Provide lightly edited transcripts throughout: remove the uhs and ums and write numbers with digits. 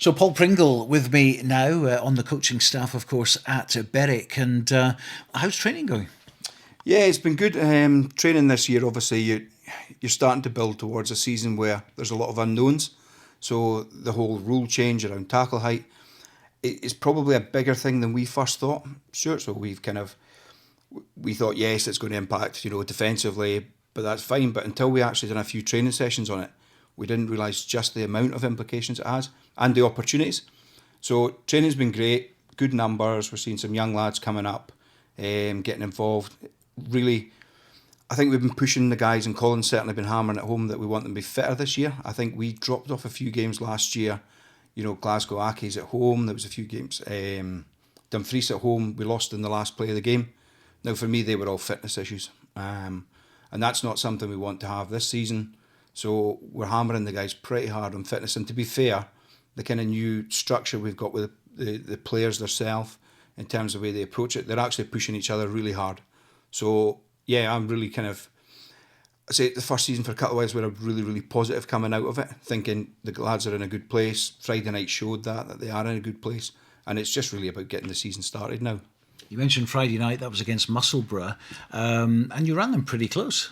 So Paul Pringle with me now on the coaching staff, of course, at Berwick. And how's training going? Yeah, it's been good. Training this year, obviously, you're starting to build towards a season where there's a lot of unknowns. So the whole rule change around tackle height is probably a bigger thing than we first thought, Stuart. So we thought, yes, it's going to impact, defensively, but that's fine. But until we actually done a few training sessions on it, we didn't realise just the amount of implications it has and the opportunities. So training's been great, good numbers. We're seeing some young lads coming up, getting involved. Really, I think we've been pushing the guys, and Colin's certainly been hammering at home that we want them to be fitter this year. I think we dropped off a few games last year. Glasgow Accies at home. There was a few games. Dumfries at home. We lost in the last play of the game. Now, for me, they were all fitness issues. And that's not something we want to have this season. So we're hammering the guys pretty hard on fitness. And to be fair, the kind of new structure we've got with the players themselves, in terms of the way they approach it, they're actually pushing each other really hard. So, yeah, I'm really I say the first season for Cutleways were really, really positive coming out of it, thinking the lads are in a good place. Friday night showed that they are in a good place. And it's just really about getting the season started now. You mentioned Friday night, that was against Musselburgh, and you ran them pretty close.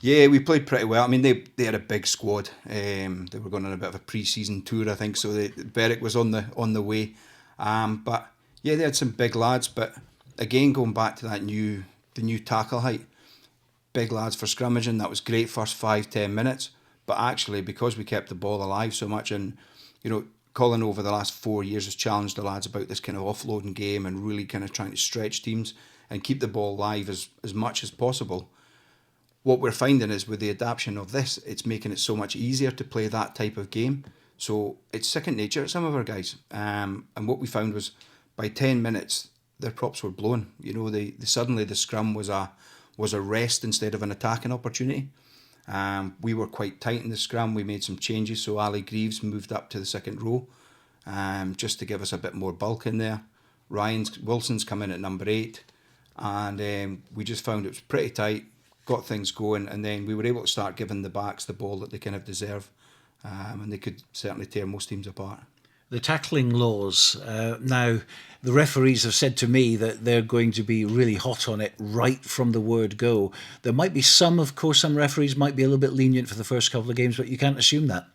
Yeah, we played pretty well. I mean, they had a big squad. They were going on a bit of a pre-season tour, I think. So Berwick was on the way. But yeah, they had some big lads. But again, going back to the new tackle height, big lads for scrummaging. That was great first 5-10 minutes. But actually, because we kept the ball alive so much, and Colin over the last 4 years has challenged the lads about this kind of offloading game and really kind of trying to stretch teams and keep the ball live as much as possible. What we're finding is with the adaptation of this, it's making it so much easier to play that type of game. So it's second nature at some of our guys. And what we found was by 10 minutes, their props were blown. They suddenly the scrum was a rest instead of an attacking opportunity. We were quite tight in the scrum. We made some changes. So Ali Greaves moved up to the second row just to give us a bit more bulk in there. Wilson's come in at number 8. And we just found it was pretty tight. Got things going, and then we were able to start giving the backs the ball that they kind of deserve, and they could certainly tear most teams apart. The tackling laws, now the referees have said to me that they're going to be really hot on it right from the word go. There might be some referees might be a little bit lenient for the first couple of games, but you can't assume that.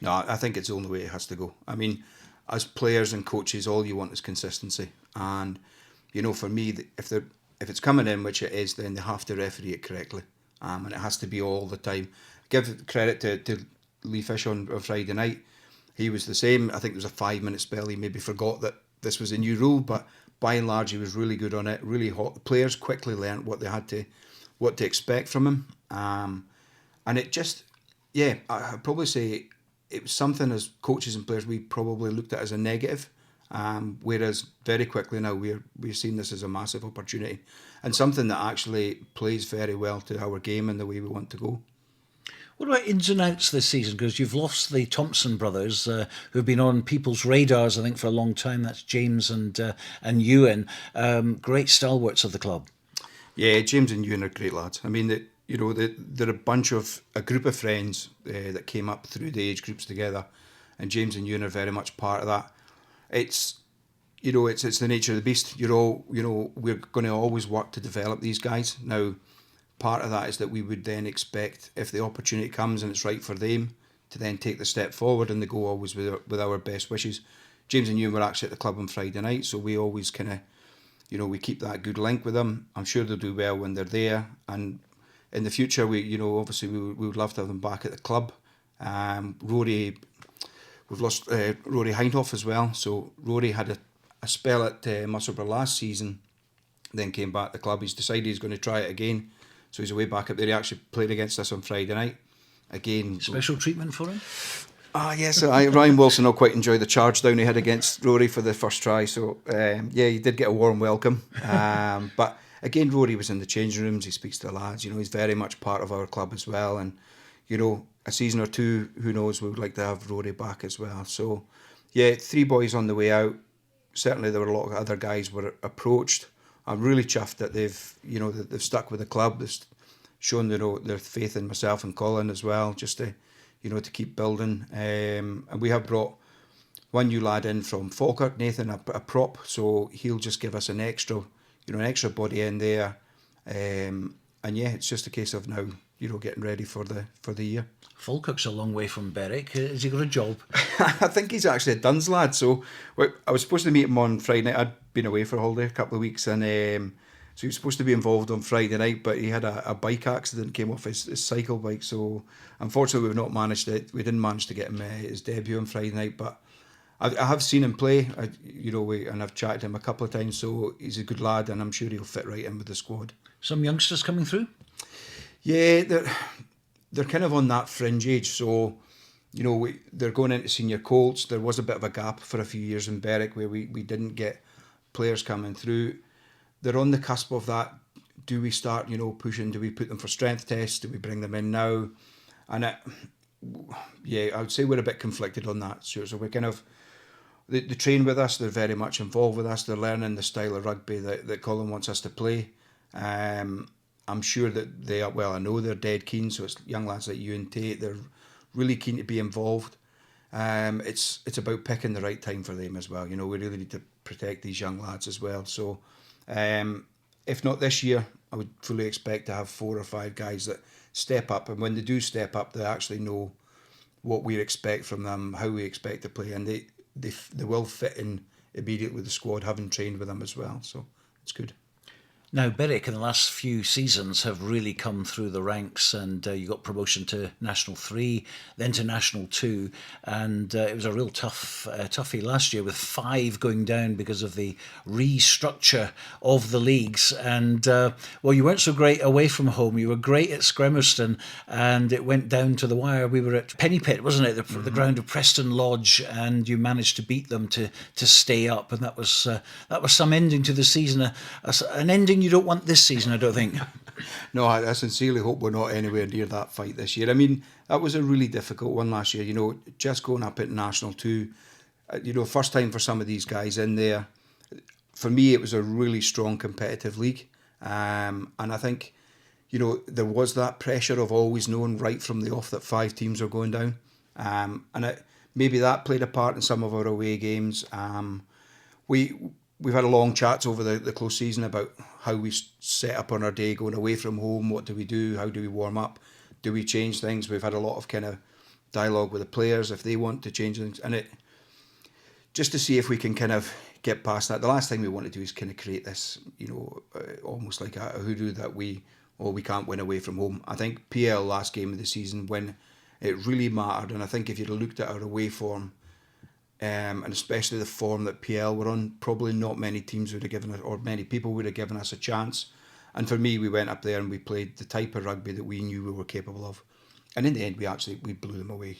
No, I think it's the only way it has to go. I mean, as players and coaches, all you want is consistency, and for me, if it's coming in, which it is, then they have to referee it correctly. And it has to be all the time. Give credit to Lee Fish on Friday night. He was the same. I think there was a 5-minute spell. He maybe forgot that this was a new rule, but by and large, he was really good on it, really hot. The players quickly learnt what to expect from him. And it just, I'd probably say it was something as coaches and players we probably looked at as a negative. Whereas very quickly now we're seeing this as a massive opportunity and something that actually plays very well to our game and the way we want to go. What about ins and outs this season? Because you've lost the Thompson brothers, who've been on people's radars, I think, for a long time. That's James and Ewan, great stalwarts of the club. Yeah, James and Ewan are great lads. I mean, they're a group of friends that came up through the age groups together, and James and Ewan are very much part of that. It's the nature of the beast. We're going to always work to develop these guys. Now, part of that is that we would then expect, if the opportunity comes and it's right for them, to then take the step forward, and they go always with our best wishes. James and Ewan were actually at the club on Friday night, so we always we keep that good link with them. I'm sure they'll do well when they're there, and in the future, obviously we would love to have them back at the club. Rory. We've lost Rory Hindhoff as well. So Rory had a spell at Musselburgh last season, then came back to the club. He's decided he's going to try it again. So he's away back up there. He actually played against us on Friday night. Again, special treatment for him? Yes. Ryan Wilson will quite enjoy the charge down he had against Rory for the first try. So, he did get a warm welcome. But again, Rory was in the changing rooms. He speaks to the lads. He's very much part of our club as well. And, a season or two, who knows, we would like to have Rory back as well. So, 3 boys on the way out. Certainly there were a lot of other guys were approached. I'm really chuffed that they've stuck with the club. They've shown their faith in myself and Colin as well, just to keep building. And we have brought one new lad in from Falkirk, Nathan, a prop, so he'll just give us an extra body in there. And yeah, it's just a case of now, getting ready for the year. Falkirk's a long way from Berwick. Has he got a job? I think he's actually a Duns lad. So I was supposed to meet him on Friday night. I'd been away for a holiday a couple of weeks, and so he was supposed to be involved on Friday night, but he had a bike accident, came off his cycle bike. So unfortunately, we didn't manage to get him his debut on Friday night. But I have seen him play, and I've chatted to him a couple of times. So he's a good lad, and I'm sure he'll fit right in with the squad. Some youngsters coming through? Yeah, they're kind of on that fringe age. So, they're going into senior Colts. There was a bit of a gap for a few years in Berwick where we didn't get players coming through. They're on the cusp of that. Do we start, pushing? Do we put them for strength tests? Do we bring them in now? And I would say we're a bit conflicted on that. So we're kind of, they train with us. They're very much involved with us. They're learning the style of rugby that Colin wants us to play. I'm sure that I know they're dead keen. So it's young lads like you and Tate. They're really keen to be involved. It's about picking the right time for them as well. We really need to protect these young lads as well. So if not this year, I would fully expect to have 4 or 5 guys that step up. And when they do step up, they actually know what we expect from them, how we expect to play, and they will fit in immediately with the squad, having trained with them as well. So it's good. Now, Berwick in the last few seasons have really come through the ranks, and you got promotion to National 3, then to National 2, and it was a real toughie last year with 5 going down because of the restructure of the leagues. And, you weren't so great away from home. You were great at Scremerston, and it went down to the wire. We were at Pennypit, wasn't it, the ground of Preston Lodge, and you managed to beat them to stay up, and that was some ending to the season, an ending you don't want this season, I don't think. No, I sincerely hope we're not anywhere near that fight this year. I mean, that was a really difficult one last year, just going up at National 2, first time for some of these guys in there. For me, it was a really strong competitive league. And I think, there was that pressure of always knowing right from the off that 5 teams are going down. Maybe that played a part in some of our away games. We've had a long chats over the close season about how we set up on our day going away from home. What do we do? How do we warm up? Do we change things? We've had a lot of kind of dialogue with the players if they want to change things. And just to see if we can kind of get past that. The last thing we want to do is kind of create this, almost like a hoodoo that we can't win away from home. I think PL last game of the season when it really mattered. And I think if you'd looked at our away form, and especially the form that PL were on, probably not many teams would have given us, or many people would have given us a chance. And for me, we went up there and we played the type of rugby that we knew we were capable of. And in the end, we blew them away.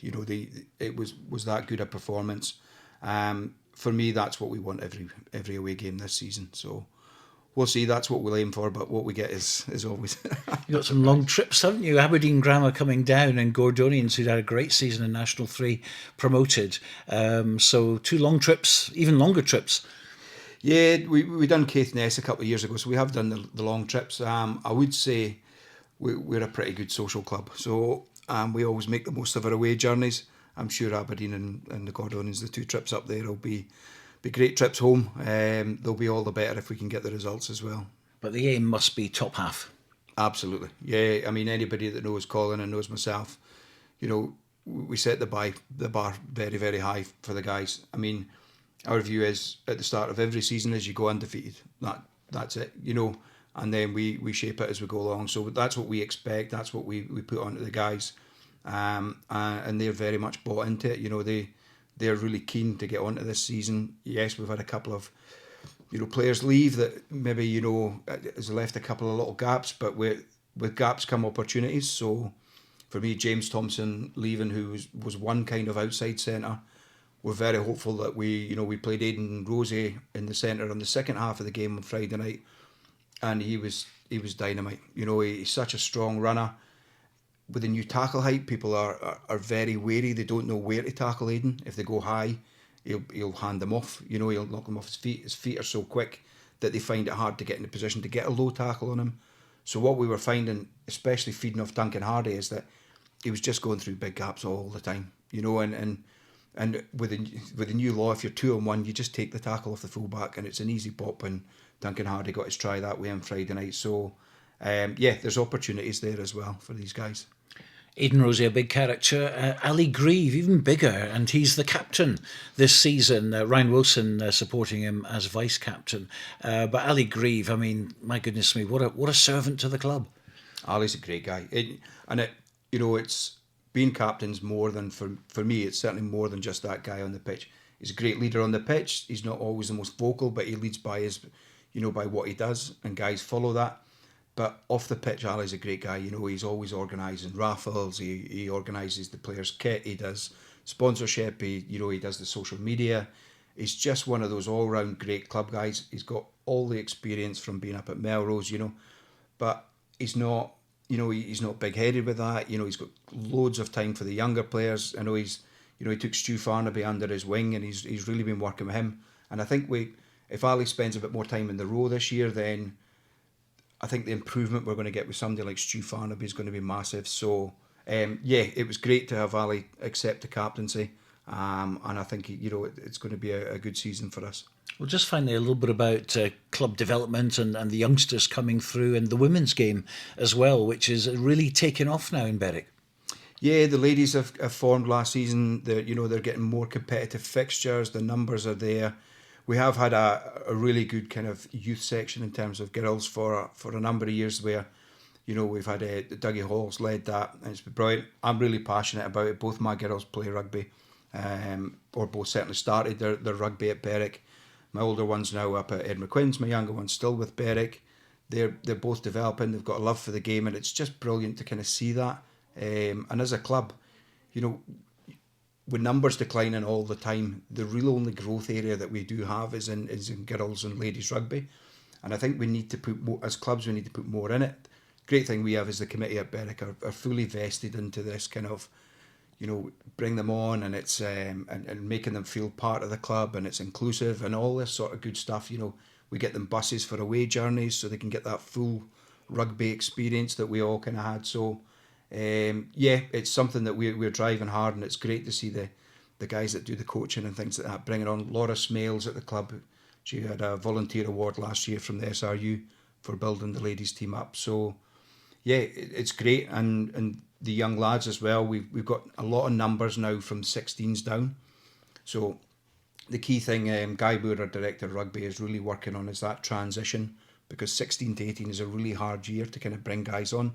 It was that good a performance. For me, that's what we want every away game this season. So we'll see. That's what we'll aim for, but what we get is always. You've got some long trips, haven't you? Aberdeen Grammar coming down, and Gordonians, who'd had a great season in National 3, promoted. So 2 long trips, even longer trips. Yeah, we done Caithness a couple of years ago, so we have done the long trips. I would say we're a pretty good social club, so we always make the most of our away journeys. I'm sure Aberdeen and the Gordonians, the 2 trips up there, will be great trips home. They'll be all the better if we can get the results as well. But the aim must be top half. Absolutely. Yeah, I mean, anybody that knows Colin and knows myself, we set the bar very, very high for the guys. I mean, our view is at the start of every season is you go undefeated. That's it, and then we shape it as we go along. So that's what we expect. That's what we put onto the guys. And they're very much bought into it. They're really keen to get onto this season. Yes, we've had a couple of players leave that maybe has left a couple of little gaps, but with gaps come opportunities. So for me, James Thompson leaving, who was one kind of outside centre, we're very hopeful that we played Aidan Rosie in the centre on the second half of the game on Friday night, and he was dynamite. He's such a strong runner. With the new tackle height, people are very wary. They don't know where to tackle Aidan. If they go high, he'll hand them off. He'll knock them off his feet. His feet are so quick that they find it hard to get in a position to get a low tackle on him. So what we were finding, especially feeding off Duncan Hardy, is that he was just going through big gaps all the time. And And with the new law, if you're 2-on-1, you just take the tackle off the fullback, and it's an easy pop. And Duncan Hardy got his try that way on Friday night. So, there's opportunities there as well for these guys. Aidan Rosie, a big character. Ali Grieve, even bigger, and he's the captain this season. Ryan Wilson supporting him as vice captain. But Ali Grieve, I mean, my goodness me, what a servant to the club. Ali's a great guy, it's being captain's more than for me. It's certainly more than just that guy on the pitch. He's a great leader on the pitch. He's not always the most vocal, but he leads by by what he does, and guys follow that. But off the pitch, Ali's a great guy. He's always organising raffles. He organises the players' kit. He does sponsorship. He does the social media. He's just one of those all-round great club guys. He's got all the experience from being up at Melrose, but he's not, he's not big-headed with that. He's got loads of time for the younger players. I know he took Stu Farnaby under his wing, and he's really been working with him. And I think if Ali spends a bit more time in the row this year, then I think the improvement we're going to get with somebody like Stu Farnaby is going to be massive. So, it was great to have Ali accept the captaincy. And I think, it's going to be a good season for us. Well, just finally, a little bit about club development and the youngsters coming through, and the women's game as well, which is really taking off now in Berwick. Yeah, the ladies have formed last season. They're getting more competitive fixtures. The numbers are there. We have had a really good kind of youth section in terms of girls for a number of years, where we've had Dougie Hall's led that, and it's been brilliant. I'm really passionate about it. Both my girls play rugby, or both certainly started their rugby at Berwick. My older one's now up at Ed McQueen's. My younger one's still with Berwick. They're both developing. They've got a love for the game, and it's just brilliant to kind of see that. And as a club, with numbers declining all the time, the real only growth area that we do have is in girls and ladies rugby. And I think we need to put more, as clubs, we need to put more in it. Great thing we have is the committee at Berwick are fully vested into this kind of, bring them on, and it's and making them feel part of the club, and it's inclusive and all this sort of good stuff. We get them buses for away journeys so they can get that full rugby experience that we all kind of had. So, it's something that we're driving hard, and it's great to see the guys that do the coaching and things like that, bringing on Laura Smales at the club. She had a volunteer award last year from the SRU for building the ladies team up. So, it's great, and the young lads as well. We've got a lot of numbers now from 16s down. So the key thing, Guy Moore, our director of rugby, is really working on is that transition, because 16 to 18 is a really hard year to kind of bring guys on.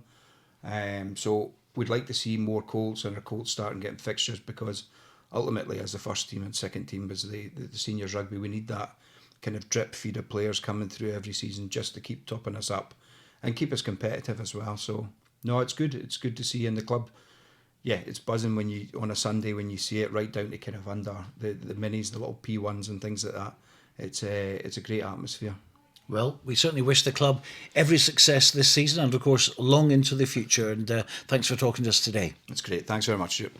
So we'd like to see more Colts, and our Colts starting getting fixtures, because ultimately, as the first team and second team, as the seniors rugby, we need that kind of drip feed of players coming through every season just to keep topping us up and keep us competitive as well. So no, it's good. It's good to see in the club. Yeah, it's buzzing when you on a Sunday when you see it, right down to kind of under the minis, the little P1s and things like that. It's a great atmosphere. Well, we certainly wish the club every success this season, and of course long into the future. And thanks for talking to us today. That's great. Thanks very much, Stuart.